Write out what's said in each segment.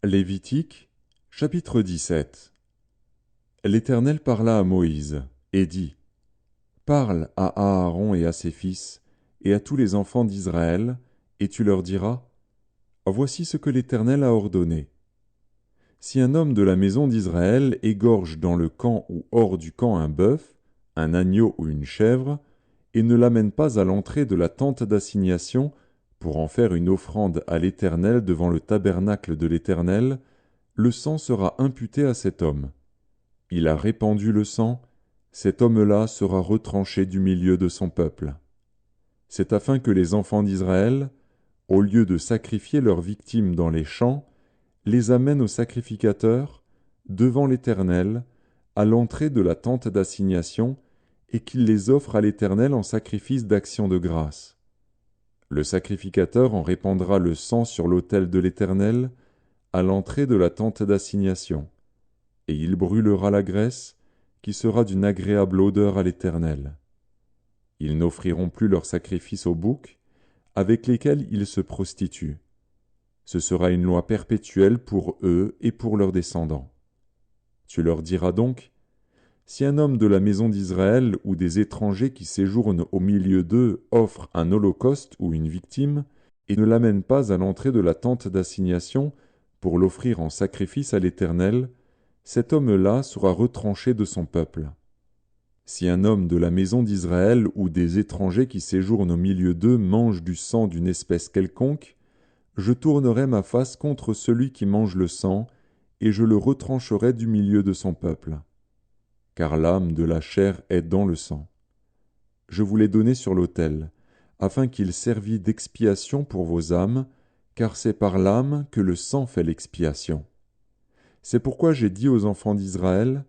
Lévitique, chapitre 17. L'Éternel parla à Moïse, et dit, Parle à Aaron et à ses fils, et à tous les enfants d'Israël, et tu leur diras, Voici ce que l'Éternel a ordonné. Si un homme de la maison d'Israël égorge dans le camp ou hors du camp un bœuf, un agneau ou une chèvre, et ne l'amène pas à l'entrée de la tente d'assignation pour en faire une offrande à l'Éternel devant le tabernacle de l'Éternel, le sang sera imputé à cet homme. Il a répandu le sang, cet homme-là sera retranché du milieu de son peuple. C'est afin que les enfants d'Israël, au lieu de sacrifier leurs victimes dans les champs, les amènent au sacrificateur, devant l'Éternel, à l'entrée de la tente d'assignation, et qu'il les offre à l'Éternel en sacrifice d'action de grâce. Le sacrificateur en répandra le sang sur l'autel de l'Éternel, à l'entrée de la tente d'assignation, et il brûlera la graisse, qui sera d'une agréable odeur à l'Éternel. Ils n'offriront plus leurs sacrifices aux boucs, avec lesquels ils se prostituent. Ce sera une loi perpétuelle pour eux et pour leurs descendants. Tu leur diras donc, si un homme de la maison d'Israël ou des étrangers qui séjournent au milieu d'eux offre un holocauste ou une victime, et ne l'amène pas à l'entrée de la tente d'assignation pour l'offrir en sacrifice à l'Éternel, cet homme-là sera retranché de son peuple. Si un homme de la maison d'Israël ou des étrangers qui séjournent au milieu d'eux mange du sang d'une espèce quelconque, je tournerai ma face contre celui qui mange le sang, et je le retrancherai du milieu de son peuple. Car l'âme de la chair est dans le sang. Je vous l'ai donné sur l'autel, afin qu'il servît d'expiation pour vos âmes, car c'est par l'âme que le sang fait l'expiation. C'est pourquoi j'ai dit aux enfants d'Israël,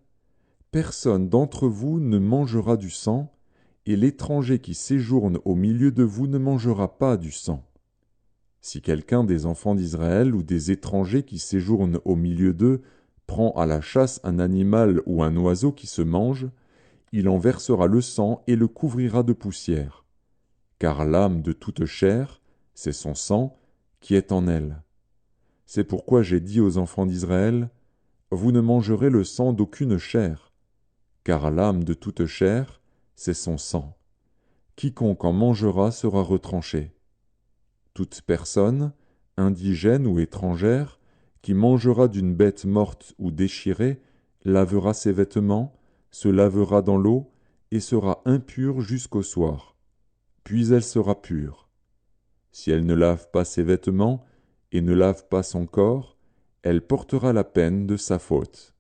Personne d'entre vous ne mangera du sang, et l'étranger qui séjourne au milieu de vous ne mangera pas du sang. Si quelqu'un des enfants d'Israël ou des étrangers qui séjournent au milieu d'eux prend à la chasse un animal ou un oiseau qui se mange, il en versera le sang et le couvrira de poussière. Car l'âme de toute chair, c'est son sang qui est en elle. C'est pourquoi j'ai dit aux enfants d'Israël, Vous ne mangerez le sang d'aucune chair, car l'âme de toute chair, c'est son sang. Quiconque en mangera sera retranché. Toute personne, indigène ou étrangère, qui mangera d'une bête morte ou déchirée, lavera ses vêtements, se lavera dans l'eau, et sera impure jusqu'au soir. Puis elle sera pure. Si elle ne lave pas ses vêtements, et ne lave pas son corps, elle portera la peine de sa faute.